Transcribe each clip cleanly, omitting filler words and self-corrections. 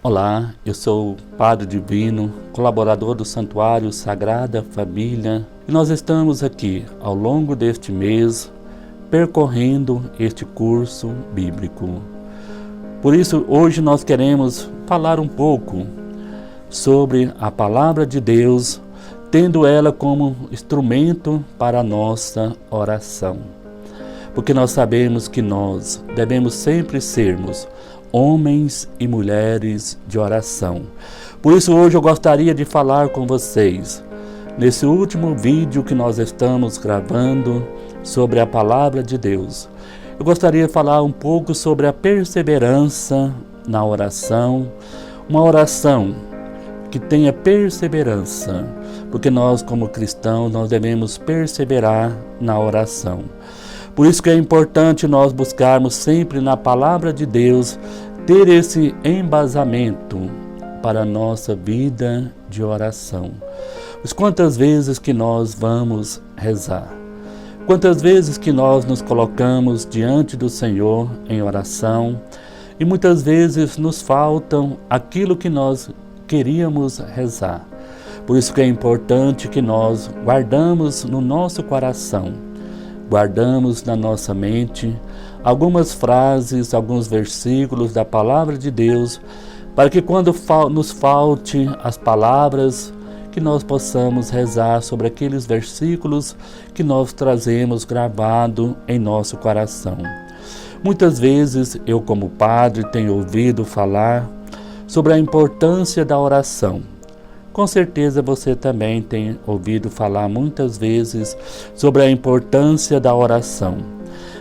Olá, eu sou o Padre Divino, colaborador do Santuário Sagrada Família, e nós estamos aqui ao longo deste mês percorrendo este curso bíblico. Por isso, hoje nós queremos falar um pouco sobre a Palavra de Deus, tendo ela como instrumento para a nossa oração. Porque nós sabemos que nós devemos sempre sermos homens e mulheres de oração. Por isso hoje eu gostaria de falar com vocês, nesse último vídeo que nós estamos gravando sobre a Palavra de Deus. Eu gostaria de falar um pouco sobre a perseverança na oração, uma oração que tenha perseverança, porque nós como cristãos nós devemos perseverar na oração. Por isso que é importante nós buscarmos sempre na Palavra de Deus ter esse embasamento para a nossa vida de oração. Mas quantas vezes que nós vamos rezar? Quantas vezes que nós nos colocamos diante do Senhor em oração e muitas vezes nos faltam aquilo que nós queríamos rezar. Por isso que é importante que nós guardamos no nosso coração, guardamos na nossa mente algumas frases, alguns versículos da Palavra de Deus, para que quando nos falte as palavras, que nós possamos rezar sobre aqueles versículos que nós trazemos gravado em nosso coração. Muitas vezes eu como padre tenho ouvido falar sobre a importância da oração. Com certeza você também tem ouvido falar muitas vezes sobre a importância da oração.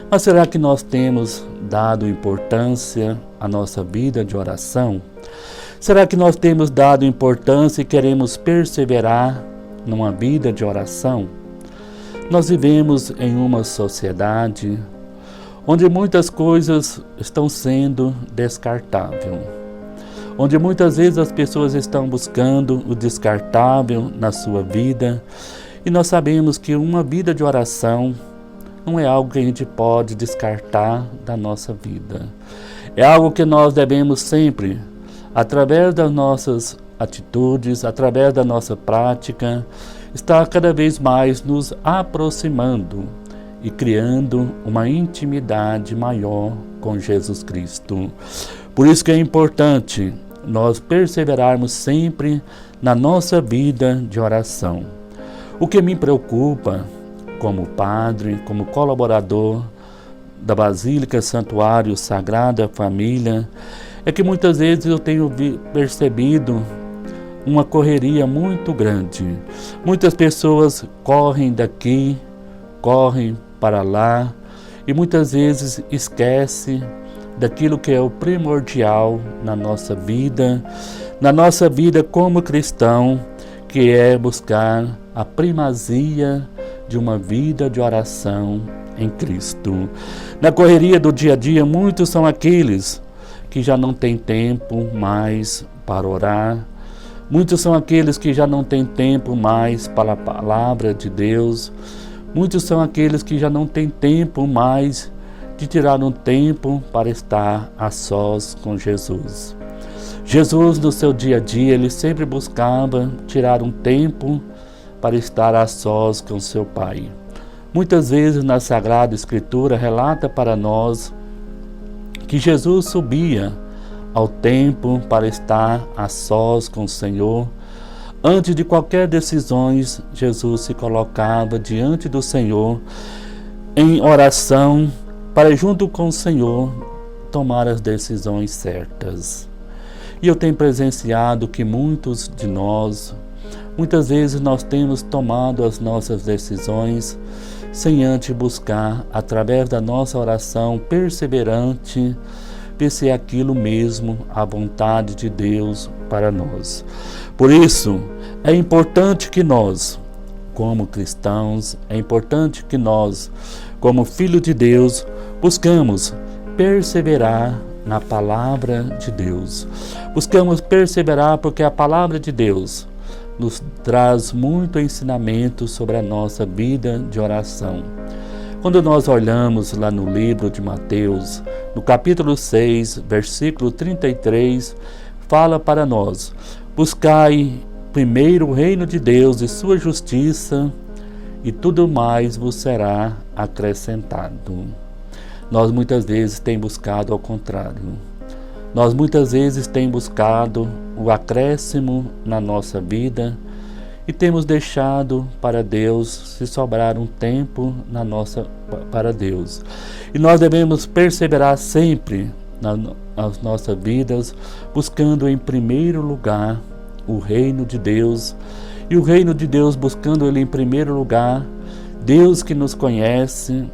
Mas será que nós temos dado importância à nossa vida de oração? Será que nós temos dado importância e queremos perseverar numa vida de oração? Nós vivemos em uma sociedade onde muitas coisas estão sendo descartáveis, onde muitas vezes as pessoas estão buscando o descartável na sua vida, e nós sabemos que uma vida de oração não é algo que a gente pode descartar da nossa vida. É algo que nós devemos sempre, através das nossas atitudes, através da nossa prática, estar cada vez mais nos aproximando e criando uma intimidade maior com Jesus Cristo. Por isso que é importante nós perseverarmos sempre na nossa vida de oração. O que me preocupa como padre, como colaborador da Basílica Santuário Sagrada Família, é que muitas vezes eu tenho percebido uma correria muito grande. Muitas pessoas correm daqui, correm para lá e muitas vezes esquecem daquilo que é o primordial na nossa vida como cristão, que é buscar a primazia de uma vida de oração em Cristo. Na correria do dia a dia, muitos são aqueles que já não têm tempo mais para orar, muitos são aqueles que já não têm tempo mais para a Palavra de Deus, muitos são aqueles que já não têm tempo mais de tirar um tempo para estar a sós com Jesus. Jesus, no seu dia a dia, ele sempre buscava tirar um tempo para estar a sós com seu Pai. Muitas vezes na Sagrada Escritura relata para nós que Jesus subia ao templo para estar a sós com o Senhor. Antes de qualquer decisão, Jesus se colocava diante do Senhor em oração, para junto com o Senhor tomar as decisões certas. E eu tenho presenciado que muitos de nós, muitas vezes nós temos tomado as nossas decisões sem antes buscar, através da nossa oração perseverante, ver se é aquilo mesmo a vontade de Deus para nós. Por isso, é importante que nós, como cristãos, é importante que nós, como filhos de Deus, buscamos perseverar na Palavra de Deus. Buscamos perseverar porque a Palavra de Deus nos traz muito ensinamento sobre a nossa vida de oração. Quando nós olhamos lá no livro de Mateus, no capítulo 6, versículo 33, fala para nós: buscai primeiro o reino de Deus e sua justiça, e tudo mais vos será acrescentado. Nós muitas vezes temos buscado ao contrário. Nós muitas vezes temos buscado o acréscimo na nossa vida e temos deixado para Deus, se sobrar um tempo para Deus. E nós devemos perseverar sempre nas nossas vidas, buscando em primeiro lugar o reino de Deus. E o reino de Deus, buscando ele em primeiro lugar, Deus que nos conhece,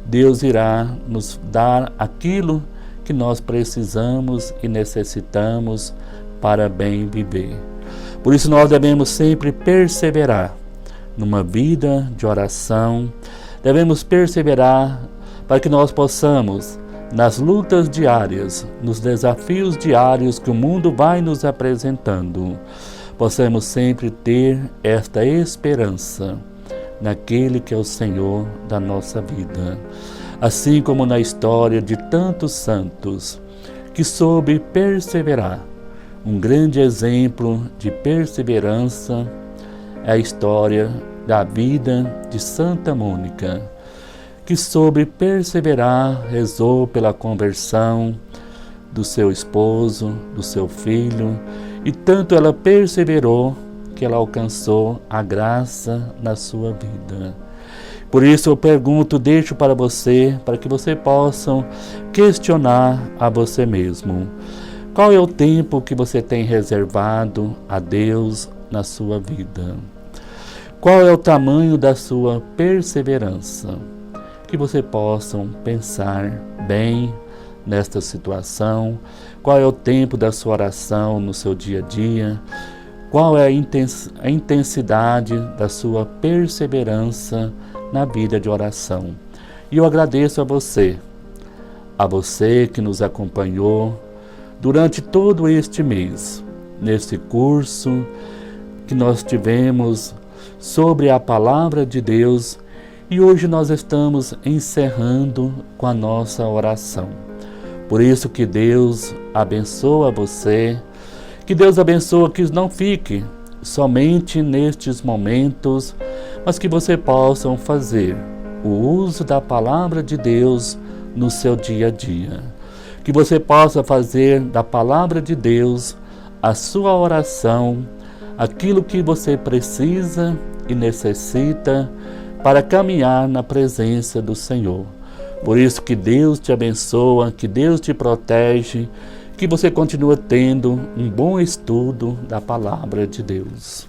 Deus irá nos dar aquilo que nós precisamos e necessitamos para bem viver. Por isso nós devemos sempre perseverar numa vida de oração, devemos perseverar para que nós possamos, nas lutas diárias, nos desafios diários que o mundo vai nos apresentando, possamos sempre ter esta esperança naquele que é o Senhor da nossa vida. Assim como na história de tantos santos que soube perseverar. Um grande exemplo de perseverança é a história da vida de Santa Mônica, que soube perseverar, rezou pela conversão do seu esposo, do seu filho, e tanto ela perseverou que ela alcançou a graça na sua vida. Por isso eu pergunto, deixo para você, para que você possa questionar a você mesmo. Qual é o tempo que você tem reservado a Deus na sua vida? Qual é o tamanho da sua perseverança? Que você possa pensar bem nesta situação. Qual é o tempo da sua oração no seu dia a dia? Qual é a intensidade da sua perseverança na vida de oração? E eu agradeço a você que nos acompanhou durante todo este mês, nesse curso que nós tivemos sobre a Palavra de Deus, e hoje nós estamos encerrando com a nossa oração. Por isso que Deus abençoa você, que Deus abençoe que não fique somente nestes momentos, mas que você possa fazer o uso da Palavra de Deus no seu dia a dia. Que você possa fazer da Palavra de Deus a sua oração, aquilo que você precisa e necessita para caminhar na presença do Senhor. Por isso que Deus te abençoa, que Deus te protege, que você continue tendo um bom estudo da Palavra de Deus.